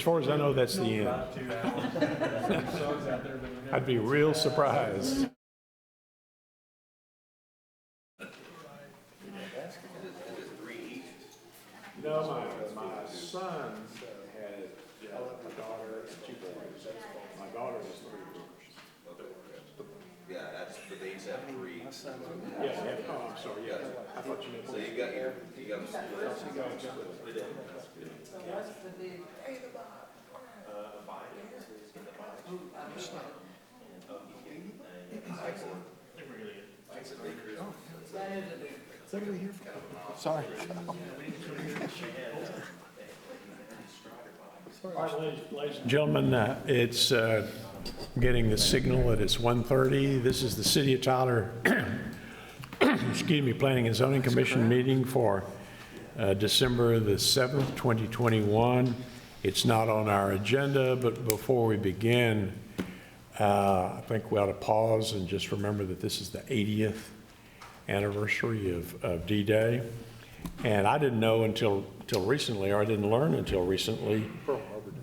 As far as I know, that's the end. I'd be real surprised. No, my son had a daughter and 2 boys. My daughter was 3 boys. Yeah, that's the dates have 3. Yeah, oh, I'm sorry, yeah. I thought you meant. So you got Sorry. All right, ladies and gentlemen, it's getting the signal that it's 1:30. This is the City of Tyler, excuse me, Planning and Zoning Commission meeting for December the 7th, 2021. It's not on our agenda, but before we begin, I think we ought to pause and just remember that this is the 80th anniversary of D-Day. And I didn't know until recently, or I didn't learn until recently,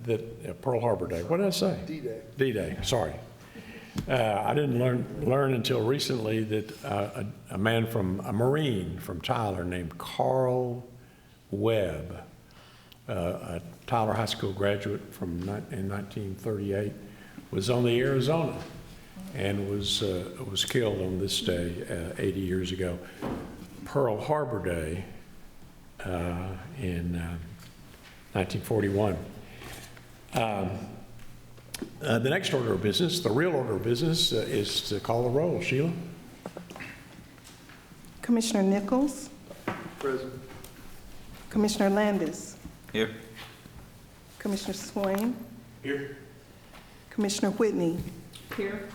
that Pearl Harbor Day. What did I say? D-Day. D-Day, sorry. I didn't learn until recently that a Marine from Tyler named Carl Webb, a Tyler High School graduate in 1938, was on the Arizona and was killed on this day 80 years ago. Pearl Harbor Day in 1941. The next order of business, the real order of business, is to call the roll. Sheila? Commissioner Nichols? Present. Commissioner Landis? Here. Commissioner Swain? Here. Commissioner Whitney? Here.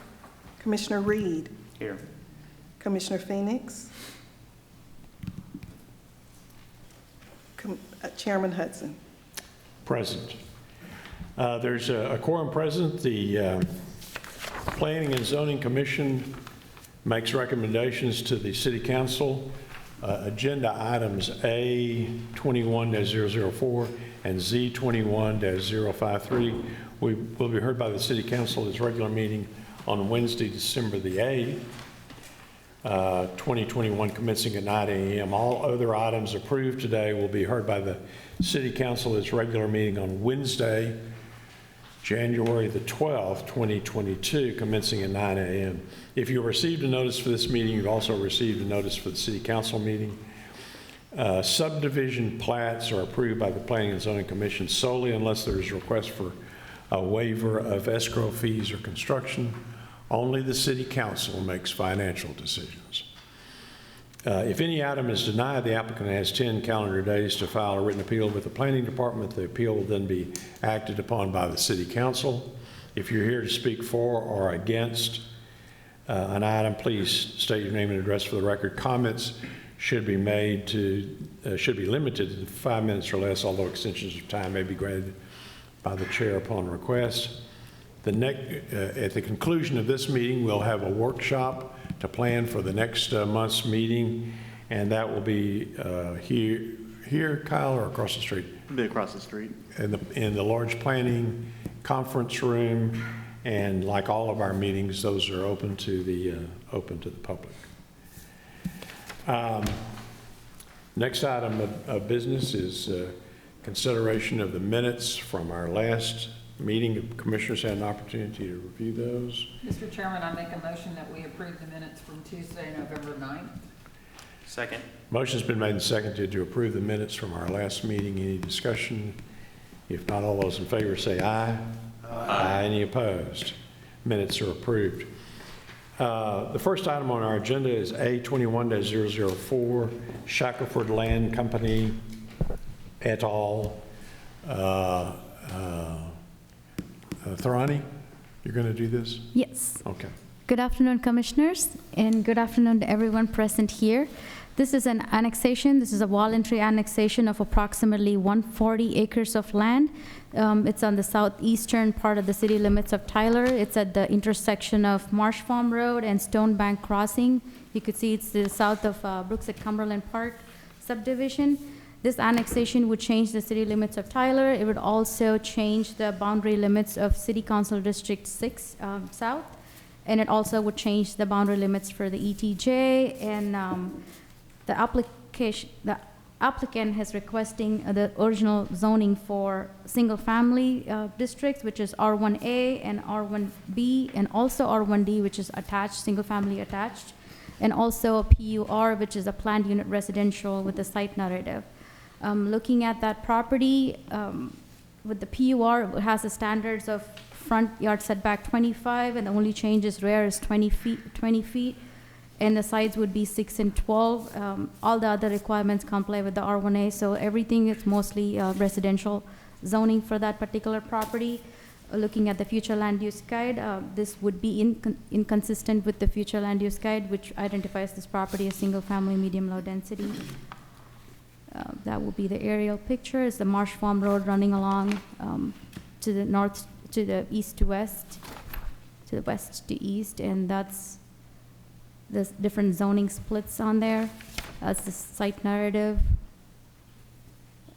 Commissioner Reed? Here. Commissioner Phoenix? Chairman Hudson? Present. There's a quorum present. The Planning and Zoning Commission makes recommendations to the City Council. Agenda items A21-004 and Z21-053 will be heard by the City Council at its regular meeting on Wednesday, December the 8th, 2021, commencing at 9 a.m. All other items approved today will be heard by the City Council at its regular meeting on Wednesday, January the 12th, 2022, commencing at 9 a.m. If you received a notice for this meeting, you've also received a notice for the City Council meeting. Subdivision plats are approved by the Planning and Zoning Commission solely unless there is a request for a waiver of escrow fees or construction. Only the City Council makes financial decisions. If any item is denied, the applicant has 10 calendar days to file a written appeal with the Planning Department. The appeal will then be acted upon by the City Council. If you're here to speak for or against an item, please state your name and address for the record. Comments should be limited to 5 minutes or less, although extensions of time may be granted by the chair upon request. At the conclusion of this meeting, we'll have a workshop to plan for the next month's meeting, and that will be here, Kyle, or across the street? It'll be across the street. In the large planning conference room, and like all of our meetings, those are open to the public. Next item of business is consideration of the minutes from our last meeting. If commissioners had an opportunity to review those. Mr. Chairman, I make a motion that we approve the minutes from Tuesday, November 9th. Second. Motion's been made and seconded to approve the minutes from our last meeting. Any discussion? If not, all those in favor say aye. Aye. Any opposed? Minutes are approved. The first item on our agenda is A21-004, Shackelford Land Company et al. Tharani, you're going to do this? Yes. Okay. Good afternoon, Commissioners, and good afternoon to everyone present here. This is an annexation. This is a voluntary annexation of approximately 140 acres of land. It's on the southeastern part of the city limits of Tyler. It's at the intersection of Marsh Farm Road and Stone Bank Crossing. You could see it's the south of Brooks at Cumberland Park subdivision. This annexation would change the city limits of Tyler. It would also change the boundary limits of City Council District 6 South. And it also would change the boundary limits for the ETJ. And the applicant is requesting the original zoning for single-family districts, which is R1A and R1B, and also R1D, which is attached, single-family attached, and also a PUR, which is a planned unit residential with a site narrative. Looking at that property, with the PUR, it has the standards of front yard setback 25, and the only change is rear is 20 feet, and the sides would be 6 and 12. All the other requirements comply with the R1A, so everything is mostly residential zoning for that particular property. Looking at the future land use guide, this would be inconsistent with the future land use guide, which identifies this property as single-family, medium-low density. That will be the aerial picture. It's the Marsh Farm Road running along to the north, to the east to west, to the west to east, and that's the different zoning splits on there. That's the site narrative.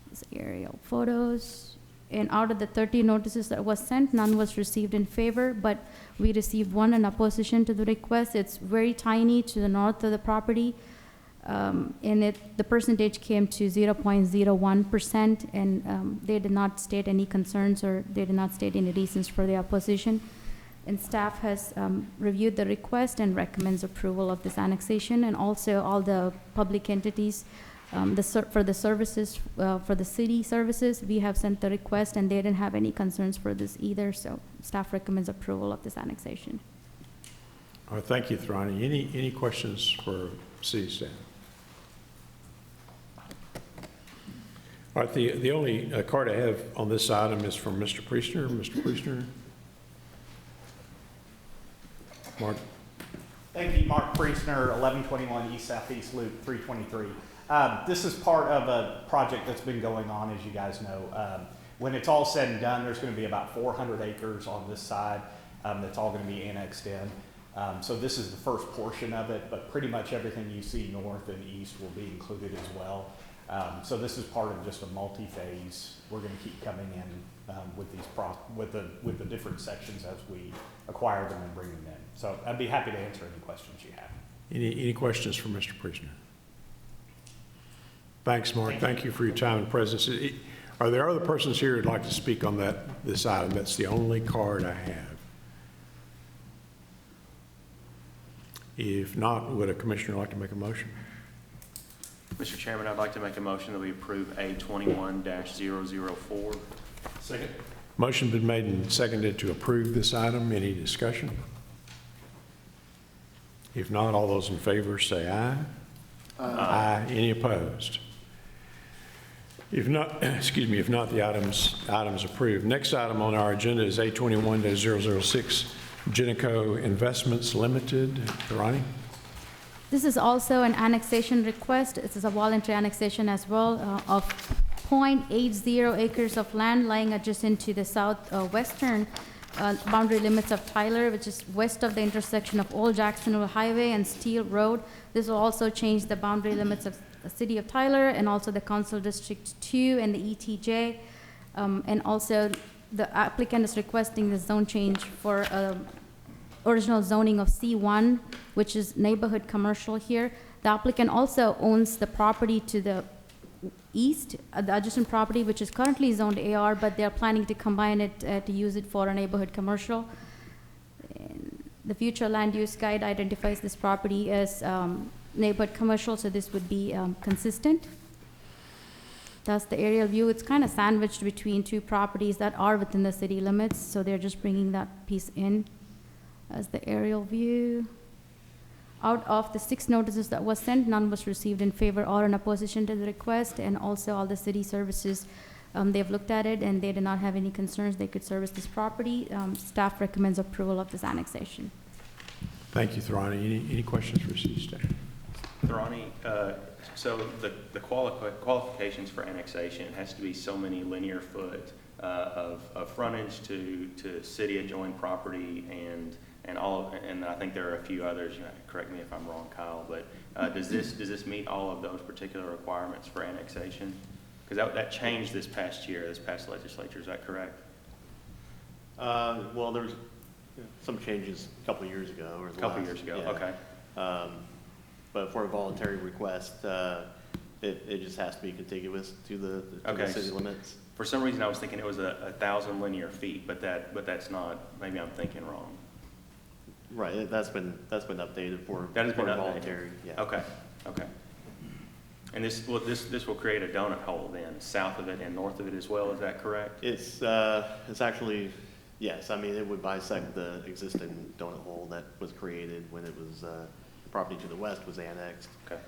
These aerial photos. And out of the 30 notices that was sent, none was received in favor, but we received one in opposition to the request. It's very tiny to the north of the property. And the percentage came to 0.01%, and they did not state any concerns, or they did not state any reasons for the opposition. And staff has reviewed the request and recommends approval of this annexation, and also all the public entities, for the services, for the city services, we have sent the request, and they didn't have any concerns for this either, so staff recommends approval of this annexation. All right, thank you, Thrani. Any questions for city staff? All right, the only card I have on this item is from Mr. Priestner. Mr. Priestner? Mark? Thank you, Mark Priestner, 1121 East Southeast Loop 323. This is part of a project that's been going on, as you guys know. When it's all said and done, there's going to be about 400 acres on this side that's all going to be annexed in. So this is the first portion of it, but pretty much everything you see north and east will be included as well. So this is part of just a multi-phase. We're going to keep coming in with these with the different sections as we acquire them and bring them in. So I'd be happy to answer any questions you have. Any questions for Mr. Priestner? Thanks, Mark. Thank you for your time and presence. Are there other persons here who'd like to speak on this item? That's the only card I have. If not, would a commissioner like to make a motion? Mr. Chairman, I'd like to make a motion that we approve A21-004. Second. Motion been made and seconded to approve this item. Any discussion? If not, all those in favor say aye. Aye. Any opposed? If not, excuse me, if not, the item's approved. Next item on our agenda is A21-006, GENECOV Investments Limited. Ronnie? This is also an annexation request. This is a voluntary annexation as well of 0.80 acres of land lying adjacent to the southwestern boundary limits of Tyler, which is west of the intersection of Old Jacksonville Highway and Steel Road. This will also change the boundary limits of the city of Tyler and also the Council District 2 and the ETJ. And also the applicant is requesting the zone change for original zoning of C1, which is neighborhood commercial here. The applicant also owns the property to the east, the adjacent property, which is currently zoned AR, but they're planning to combine it to use it for a neighborhood commercial. And the future land use guide identifies this property as neighborhood commercial, so this would be consistent. That's the aerial view. It's kind of sandwiched between two properties that are within the city limits, so they're just bringing that piece in as the aerial view. Out of the 6 notices that was sent, none was received in favor or in opposition to the request, and also all the city services, they've looked at it and they did not have any concerns they could service this property. Staff recommends approval of this annexation. Thank you, Thrani. Any questions for city staff? Ronnie, so the qualifications for annexation has to be so many linear foot of frontage to city adjoined property and all, and I think there are a few others. Correct me if I'm wrong, Kyle, but does this meet all of those particular requirements for annexation? Because that changed this past year, this past legislature, is that correct? Well, there's some changes a couple of years ago. Or A couple of years ago, okay. But for a voluntary request, it just has to be contiguous to the Okay. city limits. For some reason, I was thinking it was 1,000 linear feet, but that's not, maybe I'm thinking wrong. Right, that's been updated for That has been for updated. voluntary, yeah. Okay, okay. And this will create a donut hole then, south of it and north of it as well, is that correct? It's actually, yes, I mean, it would bisect the existing donut hole that was created when it was, the property to the west was annexed. Okay,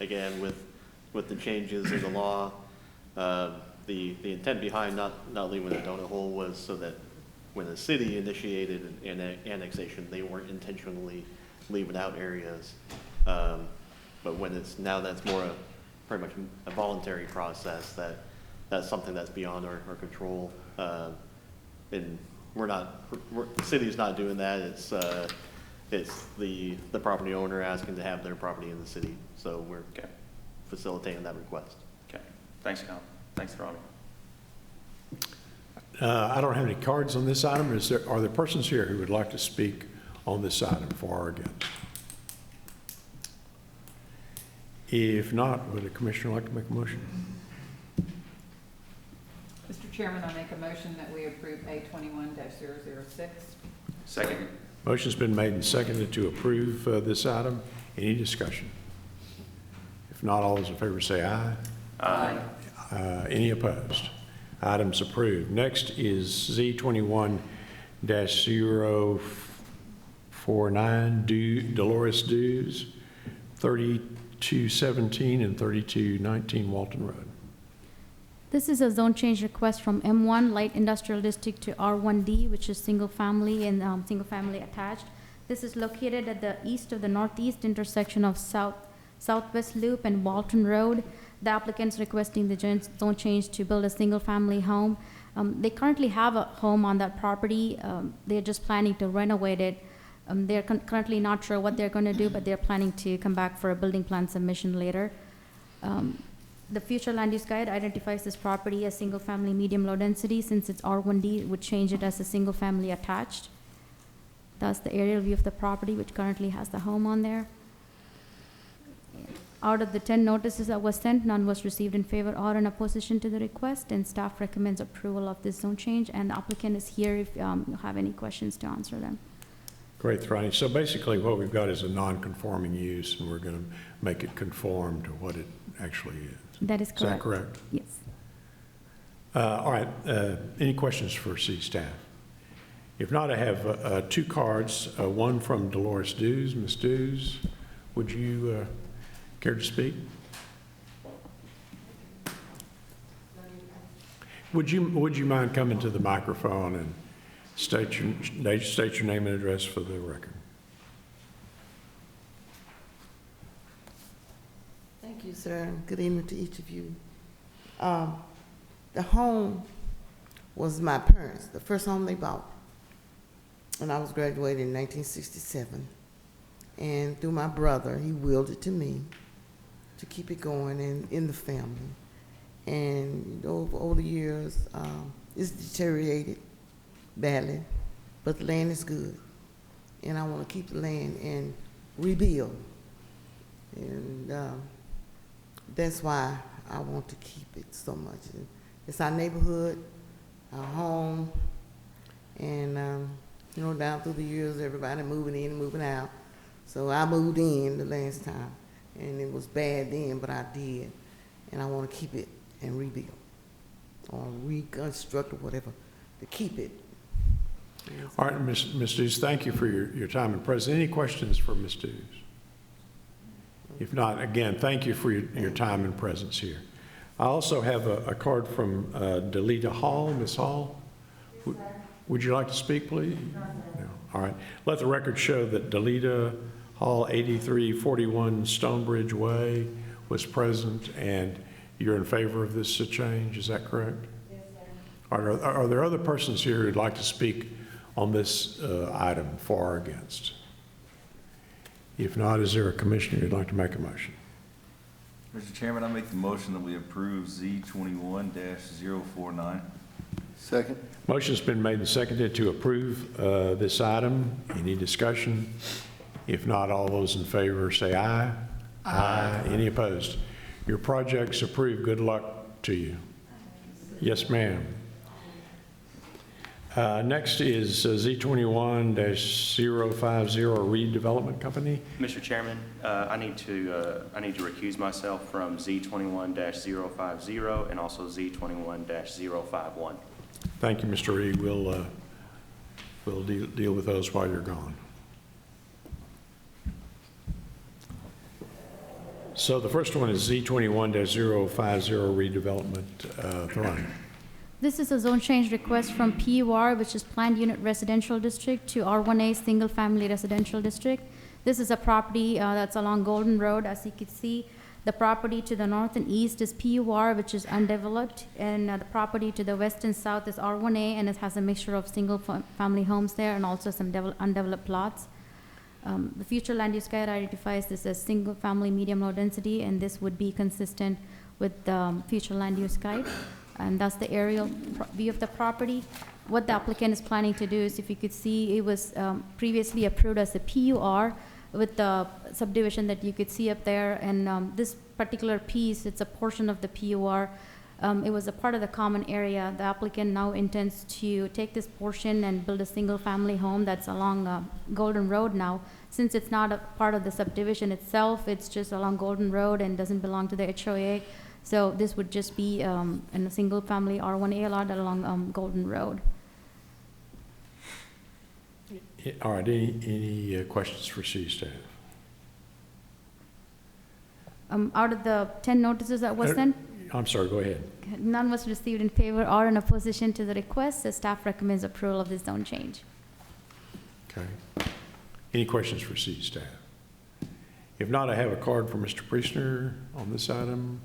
Again, with the changes in the law, the intent behind not leaving a donut hole was so that when the city initiated an annexation, they weren't intentionally leaving out areas. But when that's more pretty much a voluntary process, that's something that's beyond our control. And the city's not doing that. It's the property owner asking to have their property in the city. So we're okay, facilitating that request. okay. Thanks, Colin. Thanks, Ronnie. I don't have any cards on this item. Are there persons here who would like to speak on this item for or against? If not, would a commissioner like to make a motion? Mr. Chairman, I make a motion that we approve A21-006. Second. Motion's been made and seconded to approve this item. Any discussion? If not, all those in favor say aye. Aye. Any opposed? Item's approved. Next is Z21-049, Dolores Dues, 3217 and 3219 Walton Road. This is a zone change request from M1 Light Industrial District to R1D, which is single family and single family attached. This is located at the east of the northeast intersection of Southwest Loop and Walton Road. The applicant's requesting the zone change to build a single family home. They currently have a home on that property. They're just planning to renovate it. They're currently not sure what they're going to do, but they're planning to come back for a building plan submission later. The future land use guide identifies this property as single family medium low density. Since it's R1D, it would change it as a single family attached. That's the aerial view of the property, which currently has the home on there. Out of the 10 notices that was sent, none was received in favor or in opposition to the request, and staff recommends approval of this zone change, and the applicant is here if you have any questions to answer them. Great, Ronnie. So basically what we've got is a non-conforming use, and we're going to make it conform to what it actually is. That is Is correct. that correct? Yes. All right. Any questions for city staff? If not, I have two cards, one from Dolores Dews. Ms. Dews, would you care to speak? Would you mind coming to the microphone and state your name and address for the record? Thank you, sir. Good evening to each of you. The home was my parents', the first home they bought. And I was graduated in 1967. And through my brother, he willed it to me to keep it going in the family. And over the years, it's deteriorated badly, but the land is good. And I want to keep the land and rebuild. And that's why I want to keep it so much. It's our neighborhood, our home, and down through the years, everybody moving in and moving out. So I moved in the last time, and it was bad then, but I did. And I want to keep it and rebuild, or reconstruct, or whatever, to keep it. All right, Ms. Dews, thank you for your time and presence. Any questions for Ms. Dews? If not, again, thank you for your time and presence here. I also have a card from Delita Hall. Ms. Hall, would you like to speak, please? No. All right. Let the record show that Delita Hall, 8341 Stonebridge Way, was present, and you're in favor of this change. Is that correct? Yes, sir. Are there other persons here who'd like to speak on this item, for or against? If not, is there a commissioner who'd like to make a motion? Mr. Chairman, I make the motion that we approve Z21-049. Second. Motion's been made and seconded to approve this item. Any discussion? If not, all those in favor say aye. Aye. Any opposed? Your project's approved. Good luck to you. Yes, ma'am. Next is Z21-050 Redevelopment Company. Mr. Chairman, I need to recuse myself from Z21-050 and also Z21-051. Thank you, Mr. Reed. We'll deal with those while you're gone. So the first one is Z21-050 redevelopment, Thorani. This is a zone change request from PUR, which is Planned Unit Residential District, to R1A Single Family Residential District. This is a property that's along Golden Road. As you can see, the property to the north and east is PUR, which is undeveloped, and the property to the west and south is R1A, and it has a mixture of single family homes there and also some undeveloped lots. The future land use guide identifies this as single family medium low density, and this would be consistent with the future land use guide. And that's the aerial view of the property. What the applicant is planning to do is, if you could see, it was previously approved as a PUR with the subdivision that you could see up there. And this particular piece, it's a portion of the PUR. It was a part of the common area. The applicant now intends to take this portion and build a single family home that's along Golden Road now. Since it's not a part of the subdivision itself, it's just along Golden Road and doesn't belong to the HOA. So this would just be in a single family R1A lot along Golden Road. All right, any questions for city staff? Out of the 10 notices that was sent, I'm sorry, go ahead. none was received in favor or in opposition to the request. The staff recommends approval of this zone change. Okay. Any questions for city staff? If not, I have a card for Mr. Priestner on this item.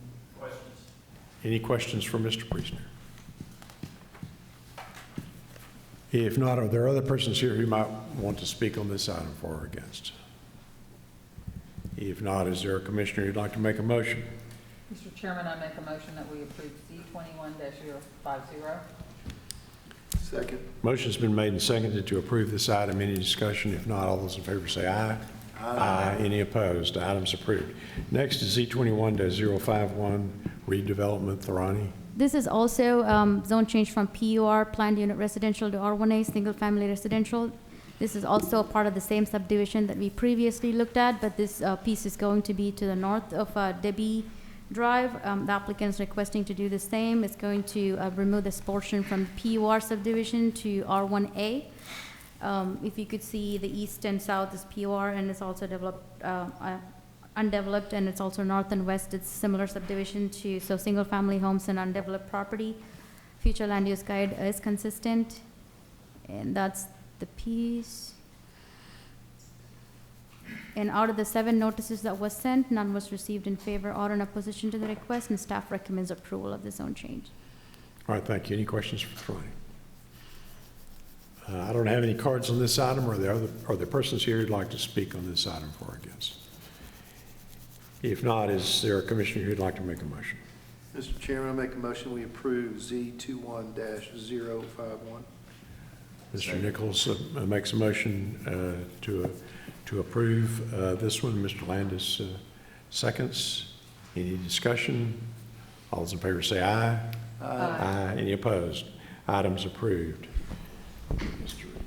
Any questions for Mr. Priestner? If not, are there other persons here who might want to speak on this item for or against? If not, is there a commissioner who'd like to make a motion? Mr. Chairman, I make a motion that we approve Z21-050. Second. Motion's been made and seconded to approve this item. Any discussion? If not, all those in favor say aye. Aye. Any opposed? The item's approved. Next is Z21-051 redevelopment, Thorani. This is also zone change from PUR, Planned Unit Residential, to R1A, Single Family Residential. This is also a part of the same subdivision that we previously looked at, but this piece is going to be to the north of Debbie Drive. The applicant is requesting to do the same. It's going to remove this portion from PUR subdivision to R1A. If you could see, the east and south is PUR, and it's also developed, undeveloped, and it's also north and west. It's similar subdivision to, so single family homes and undeveloped property. Future land use guide is consistent, and that's the piece. And out of the 7 notices that was sent, none was received in favor or in opposition to the request, and staff recommends approval of the zone change. All right, thank you. Any questions for Thorani? I don't have any cards on this item. Are there persons here who'd like to speak on this item for or against? If not, is there a commissioner who'd like to make a motion? Mr. Chairman, I make a motion we approve Z21-051. Mr. Nichols makes a motion to approve this one. Mr. Landis seconds. Any discussion? All those in favor say aye. Aye. Any opposed? Item's approved. Mr. Reed.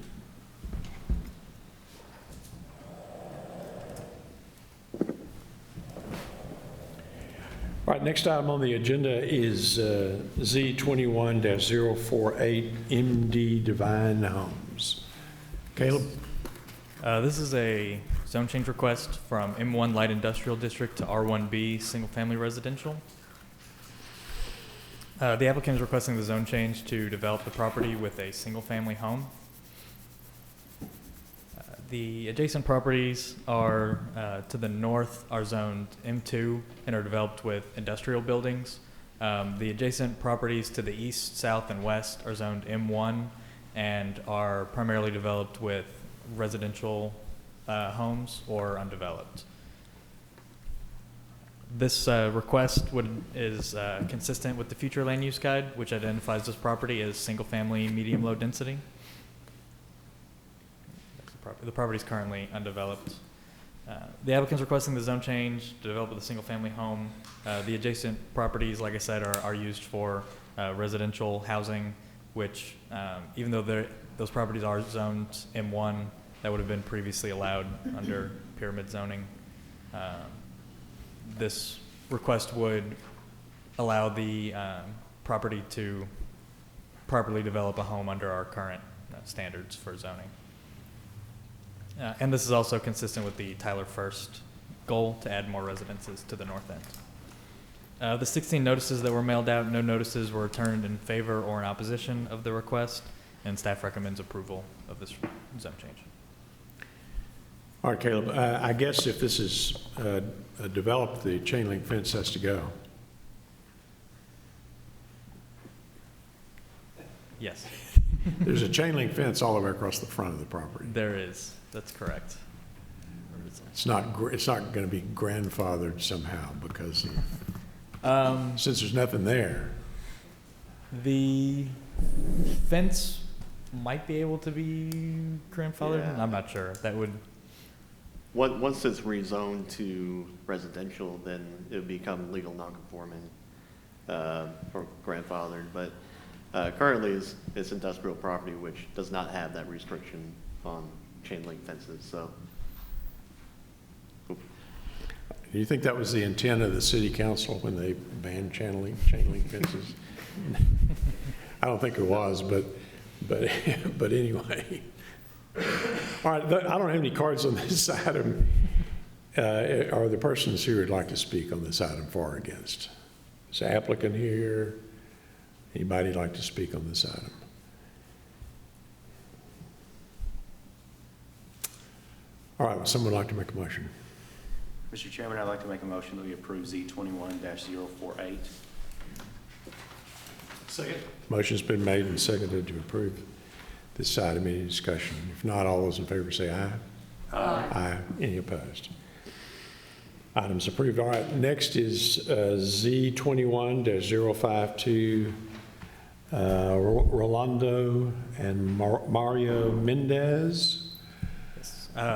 All right, next item on the agenda is Z21-048 MD Divine Homes. Caleb? This is a zone change request from M1 Light Industrial District to R1B Single Family Residential. The applicant is requesting the zone change to develop the property with a single family home. The adjacent properties are to the north are zoned M2 and are developed with industrial buildings. The adjacent properties to the east, south, and west are zoned M1 and are primarily developed with residential homes or undeveloped. This request is consistent with the future land use guide, which identifies this property as single-family, medium-low density. The property is currently undeveloped. The applicant's requesting the zone change to develop with a single-family home. The adjacent properties, like I said, are used for residential housing, which even though those properties are zoned M1, that would have been previously allowed under pyramid zoning. This request would allow the property to properly develop a home under our current standards for zoning. And this is also consistent with the Tyler First goal to add more residences to the north end. The 16 notices that were mailed out, no notices were returned in favor or in opposition of the request, and staff recommends approval of this zone change. All right, Caleb, I guess if this is developed, the chain link fence has to go. Yes, There's a chain link fence all the way across the front of the property. there is. That's correct. It's not going to be grandfathered somehow because since there's nothing there. The fence might be able to be grandfathered. Yeah. I'm not sure. That would. Once it's rezoned to residential, then it would become legal nonconforming or grandfathered. But currently, it's industrial property, which does not have that restriction on chain link fences. So, Do you think that was the intent of the city council when they banned chain link fences? I don't think it was, but anyway. All right, I don't have any cards on this item. Are the persons here who'd like to speak on this item for or against? Is the applicant here? Anybody like to speak on this item? All right, would someone like to make a motion? Mr. Chairman, I'd like to make a motion that we approve Z21-048. Second. Motion's been made and seconded to approve this item. Any discussion? If not, all those in favor say aye. Aye. Aye. Any opposed? Item's approved. All right, next is Z21-052, Rolando and Mario Mendez.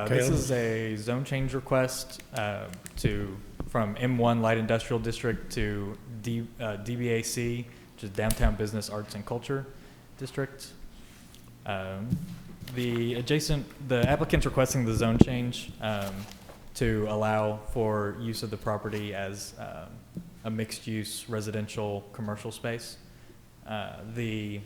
This is a zone change request from M1 Light Industrial District to DBAC, which is Downtown Business Arts and Culture District. The applicant's requesting the zone change to allow for use of the property as a mixed-use residential commercial space. The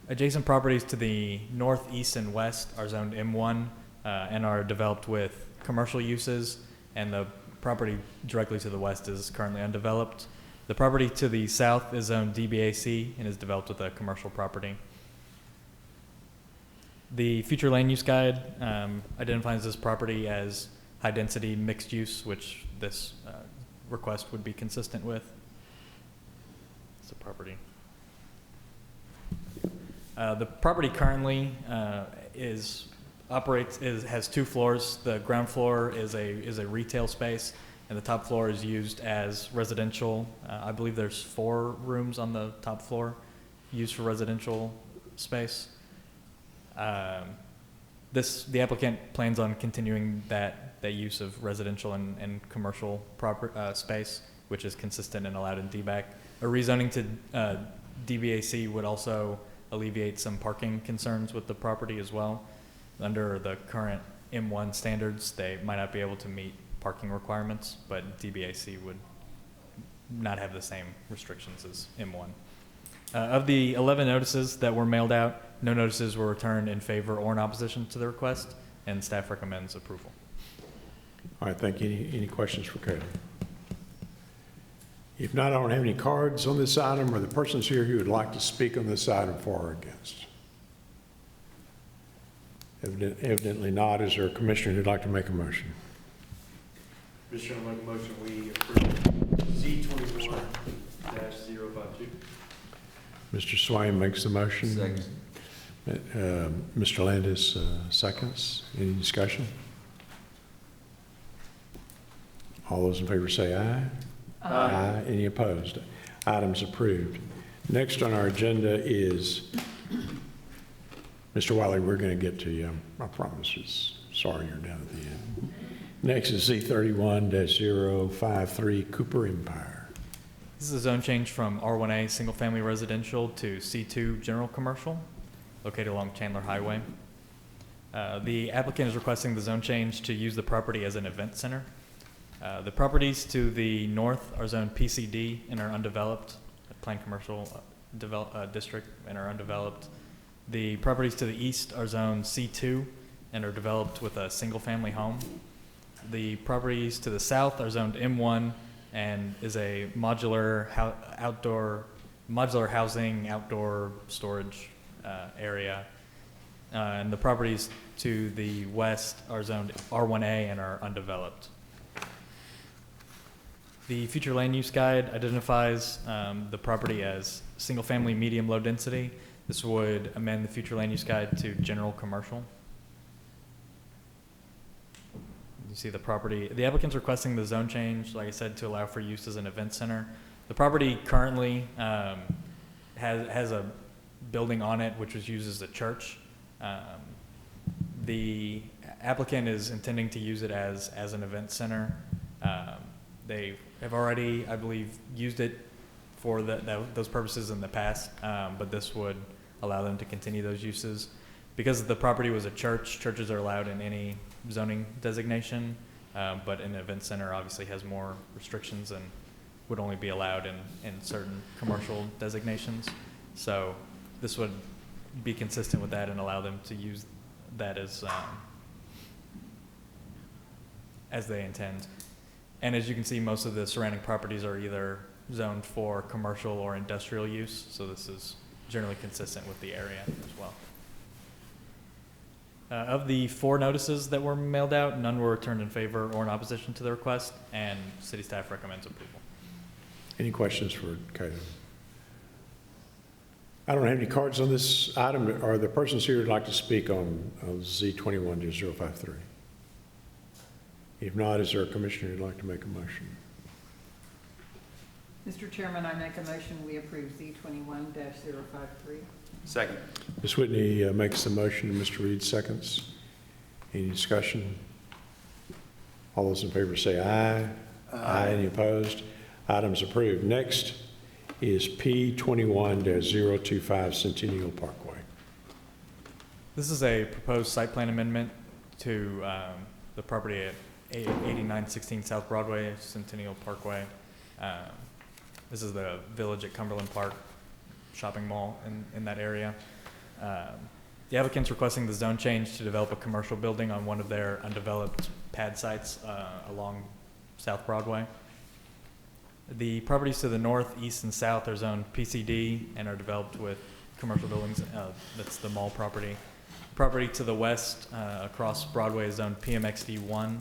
adjacent properties to the north, east, and west are zoned M1 and are developed with commercial uses, and the property directly to the west is currently undeveloped. The property to the south is zoned DBAC and is developed with a commercial property. The future land use guide identifies this property as high-density mixed use, which this request would be consistent with. It's a property. The property currently has 2 floors. The ground floor is a retail space, and the top floor is used as residential. I believe there's 4 rooms on the top floor used for residential space. The applicant plans on continuing that use of residential and commercial space, which is consistent and allowed in DBAC. A rezoning to DBAC would also alleviate some parking concerns with the property as well. Under the current M1 standards, they might not be able to meet parking requirements, but DBAC would not have the same restrictions as M1. Of the 11 notices that were mailed out, no notices were returned in favor or in opposition to the request, and staff recommends approval. All right, thank you. Any questions for Caleb? If not, I don't have any cards on this item. Are the persons here who would like to speak on this item for or against? Evidently not. Is there a commissioner who'd like to make a motion? Mr. Chairman, I make a motion we approve Z21-052. Mr. Swain makes the motion. Second. Mr. Landis seconds. Any discussion? All those in favor say aye. Aye. Any opposed? Item's approved. Next on our agenda is, Mr. Wiley, we're going to get to you, I promise. Sorry you're down at the end. Next is Z31-053 Cooper Empire. This is a zone change from R1A Single Family Residential to C2 General Commercial, located along Chandler Highway. The applicant is requesting the zone change to use the property as an event center. The properties to the north are zoned PCD and are undeveloped, planned commercial district and are undeveloped. The properties to the east are zoned C2 and are developed with a single family home. The properties to the south are zoned M1 and is a modular housing, outdoor storage area. And the properties to the west are zoned R1A and are undeveloped. The future land use guide identifies the property as single-family, medium, low density. This would amend the future land use guide to general commercial. You see the property. The applicant's requesting the zone change, like I said, to allow for use as an event center. The property currently has a building on it which was used as a church. The applicant is intending to use it as an event center. They have already, I believe, used it for those purposes in the past, but this would allow them to continue those uses. Because the property was a church, churches are allowed in any zoning designation, but an event center obviously has more restrictions and would only be allowed in certain commercial designations. So this would be consistent with that and allow them to use that as they intend. And as you can see, most of the surrounding properties are either zoned for commercial or industrial use, so this is generally consistent with the area as well. Of the 4 notices that were mailed out, none were returned in favor or in opposition to the request, and city staff recommends approval. Any questions for CADDO? I don't have any cards on this item. Are the persons here who'd like to speak on Z21-053? If not, is there a commissioner who'd like to make a motion? Mr. Chairman, I make a motion we approve Z21-053. Second. Ms. Whitney makes the motion and Mr. Reed seconds. Any discussion? All those in favor say aye. Aye. Any opposed? Item's approved. Next is P21-025 Centennial Parkway. This is a proposed site plan amendment to the property at 8916 South Broadway, Centennial Parkway. This is the Village at Cumberland Park shopping mall in that area. The applicant's requesting the zone change to develop a commercial building on one of their undeveloped pad sites along South Broadway. The properties to the north, east, and south are zoned PCD and are developed with commercial buildings. That's the mall property. Property to the west across Broadway is zoned PMXD1,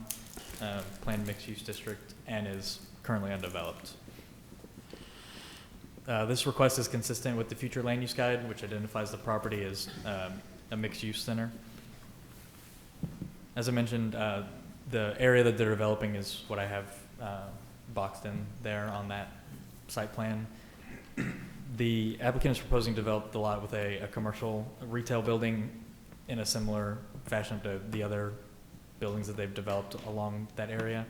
planned mixed-use district, and is currently undeveloped. This request is consistent with the future land use guide, which identifies the property as a mixed-use center. As I mentioned, the area that they're developing is what I have boxed in there on that site plan. The applicant is proposing to develop the lot with a commercial retail building in a similar fashion to the other buildings that they've developed along that area.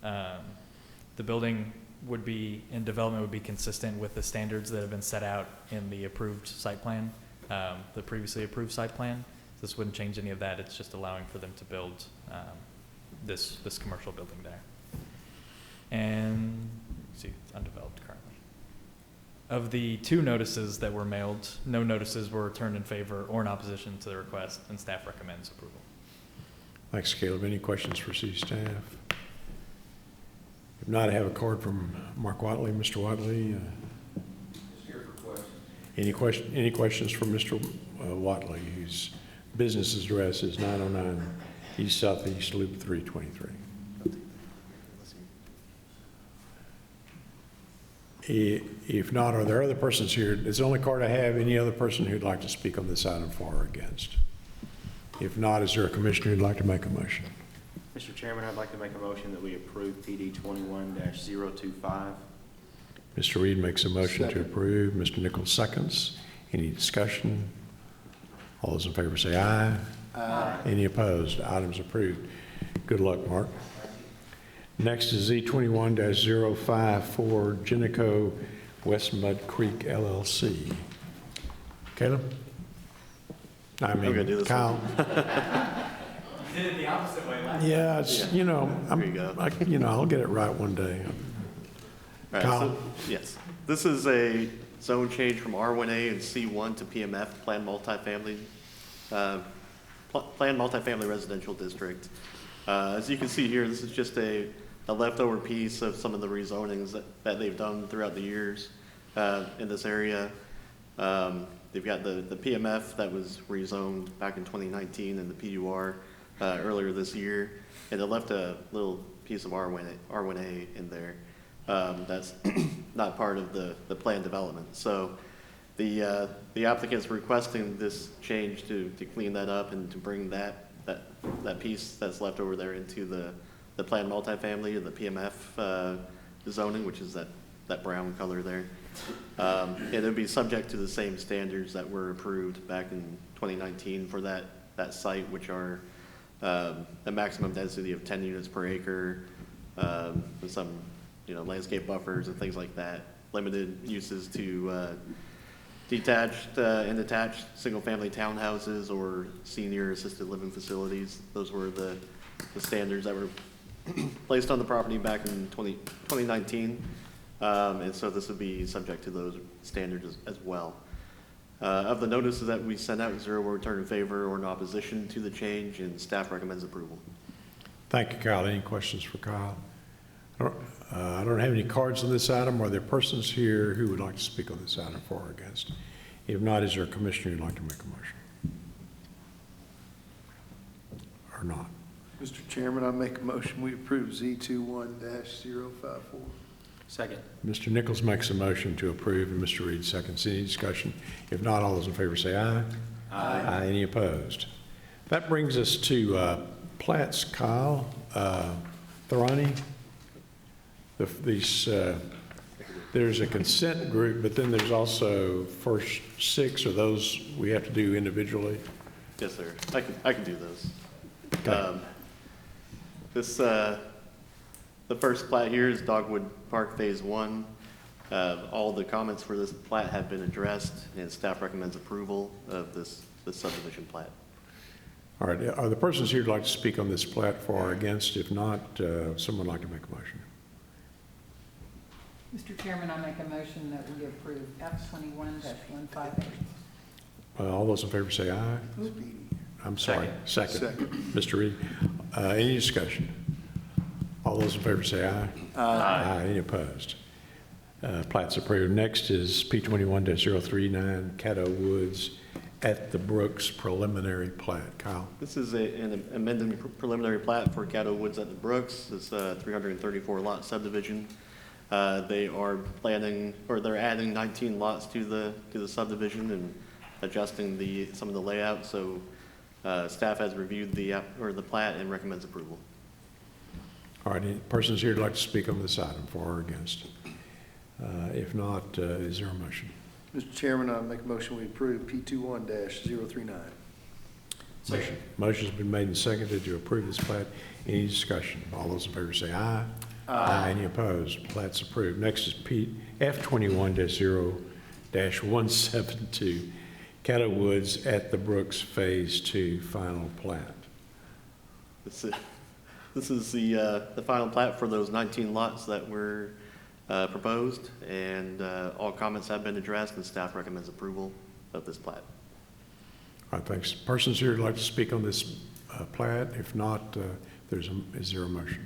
The building would be, in development, would be consistent with the standards that have been set out in the approved site plan, the previously approved site plan. This wouldn't change any of that. It's just allowing for them to build this commercial building there. And see, it's undeveloped currently. Of the 2 notices that were mailed, no notices were returned in favor or in opposition to the request, and staff recommends approval. Thanks, Caleb. Any questions for city staff? If not, I have a card from Mark Watley. Mr. Watley. Just here for questions. Any questions from Mr. Watley, whose business address is 909 East Southeast Loop 323? If not, are there other persons here? It's the only card I have. Any other person who'd like to speak on this item for or against? If not, is there a commissioner who'd like to make a motion? Mr. Chairman, I'd like to make a motion that we approve PD 21-025. Mr. Reed makes a motion to Second. approve. Mr. Nichols seconds. Any discussion? All those in favor say aye. Aye. Any opposed? Item's approved. Good luck, Mark. Next is Z21-054, GENECOV West Mud Creek LLC. Caleb? I gonna do mean, this Kyle? Did it the opposite way last Yeah, it's, Yeah. you know, There you go. I'll get it right one day. All right, Kyle? so, yes, this is a zone change from R1A and C1 to PMF, Planned Multifamily Residential District. As you can see here, this is just a leftover piece of some of the rezonings that they've done throughout the years in this area. They've got the PMF that was rezoned back in 2019 and the PUR earlier this year, and they left a little piece of R1A in there. That's not part of the planned development. So the applicant's requesting this change to clean that up and to bring that piece that's left over there into the planned multifamily or the PMF zoning, which is that brown color there. And it would be subject to the same standards that were approved back in 2019 for that site, which are a maximum density of 10 units per acre, with some landscape buffers and things like that. Limited uses to detached and attached single-family townhouses or senior assisted living facilities. Those were the standards that were placed on the property back in 2019. And so this would be subject to those standards as well. Of the notices that we sent out, 0 were returned in favor or in opposition to the change, and staff recommends approval. Thank you, Kyle. Any questions for Kyle? I don't have any cards on this item. Are there persons here who would like to speak on this item for or against? If not, is there a commissioner who'd like to make a motion? Or not? Mr. Chairman, I make a motion we approve Z21-054. Second. Mr. Nichols makes a motion to approve, and Mr. Reed seconds. Any discussion? If not, all those in favor say aye. Aye. Any opposed? That brings us to plats, Kyle. Tharani? There's a consent group, but then there's also first 6. Are those we have to do individually? Yes, sir. I can do those. Okay. The first plat here is Dogwood Park Phase 1. All the comments for this plat have been addressed, and staff recommends approval of this subdivision plat. All right. Are the persons here who'd like to speak on this plat for or against? If not, someone would like to make a motion. Mr. Chairman, I make a motion that we approve F21-158. All those in favor say aye. I'm sorry. Second. Mr. Reed. Any discussion? All those in favor say aye. Aye. Any opposed? Plat's approved. Next is P21-039, CADDO Woods at the Brooks preliminary plat. Kyle. This is an amended preliminary plat for CADDO Woods at the Brooks. It's a 334 lot subdivision. They are planning, or they're adding 19 lots to the subdivision and adjusting some of the layout. So staff has reviewed the plat and recommends approval. All right. Any persons here who'd like to speak on this item for or against? If not, is there a motion? Mr. Chairman, I make a motion we approve P21-039. Motion's been made and seconded to approve this plat. Any discussion? All those in favor say aye. Aye. Any opposed? Plat's approved. Next is F21-0-172, CADDO Woods at the Brooks Phase 2 final plat. This is the final plat for those 19 lots that were proposed, and all comments have been addressed, and staff recommends approval of this plat. All right, thanks. Persons here who'd like to speak on this plat? If not, is there a motion?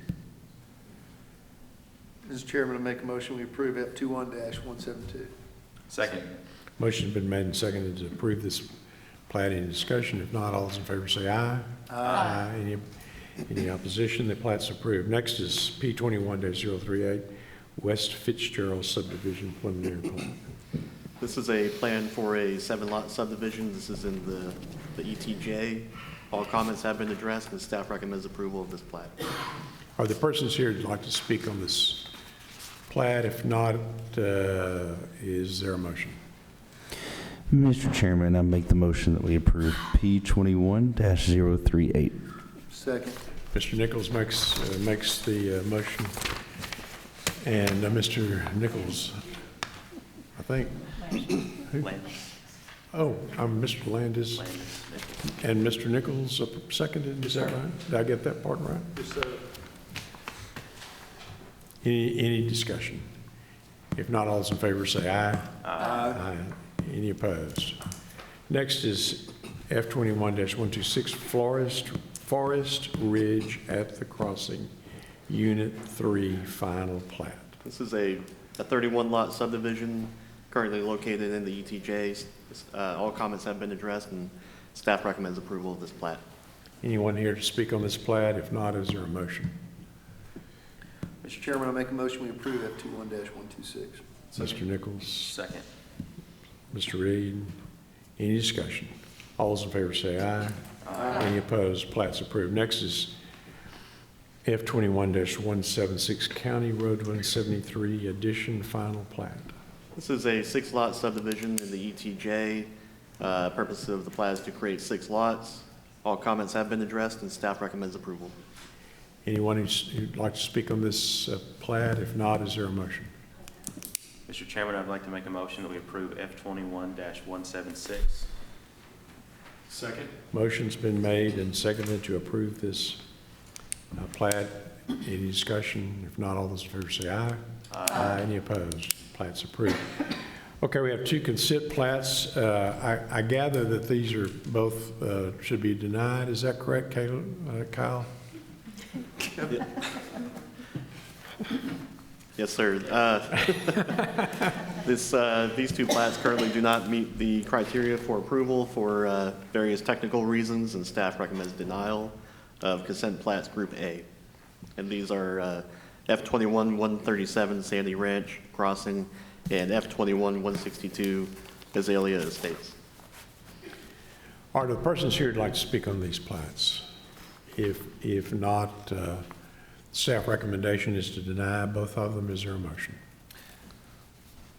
Mr. Chairman, I make a motion we approve F21-172. Second. Motion's been made and seconded to approve this plat. Any discussion? If not, all those in favor say aye. Aye. Any opposition? The plat's approved. Next is P21-038, West Fitzgerald Subdivision preliminary plat. This is a plan for a 7-lot subdivision. This is in the ETJ. All comments have been addressed, and staff recommends approval of this plat. Are there persons here who'd like to speak on this plat? If not, is there a motion? Mr. Chairman, I make the motion that we approve P21-038. Second. Mr. Nichols makes the motion. And Mr. Nichols, I think. Who? Landis. Oh, Mr. Landis. Landis. And Mr. Nichols seconded, is that right? Did I get that part right? Yes, sir. Any discussion? If not, all those in favor say aye. Aye. Any opposed? Next is F21-126 Forest Ridge at the Crossing, Unit 3, final plat. This is a 31-lot subdivision currently located in the ETJs. All comments have been addressed, and staff recommends approval of this plat. Anyone here to speak on this plat? If not, is there a motion? Mr. Chairman, I make a motion we approve F21-126. Mr. Nichols, Second. Mr. Reed, any discussion? All those in favor say aye. Aye. Any opposed? Plat's approved. Next is F21-176 County Road 173 Addition Final Plat. This is a 6-lot subdivision in the ETJ. Purpose of the plat is to create 6 lots. All comments have been addressed, and staff recommends approval. Anyone who'd like to speak on this plat? If not, is there a motion? Mr. Chairman, I'd like to make a motion that we approve F21-176. Second. Motion's been made and seconded to approve this plat. Any discussion? If not, all those in favor say aye. Aye. Any opposed? Plat's approved. Okay, we have 2 consent plats. I gather that these are both should be denied. Is that correct, Kyle? Yes, sir. These 2 plats currently do not meet the criteria for approval for various technical reasons, and staff recommends denial of consent plats Group A. And these are F21-137 Sandy Ranch Crossing and F21-162 Azalea Estates. Are there persons here who'd like to speak on these plats? If not, staff recommendation is to deny both of them. Is there a motion?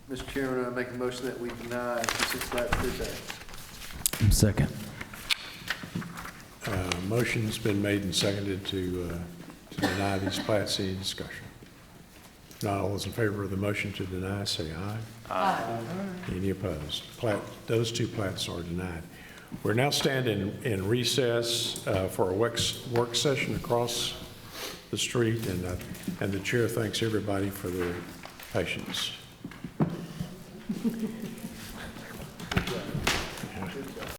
Mr. Chairman, I make a motion that we deny consent plat Group A. Second. Motion's been made and seconded to deny these plats. Any discussion? If not, all those in favor of the motion to deny, say aye. Aye. Any opposed? Those 2 plats are denied. We're now standing in recess for a work session across the street, and the chair thanks everybody for their patience.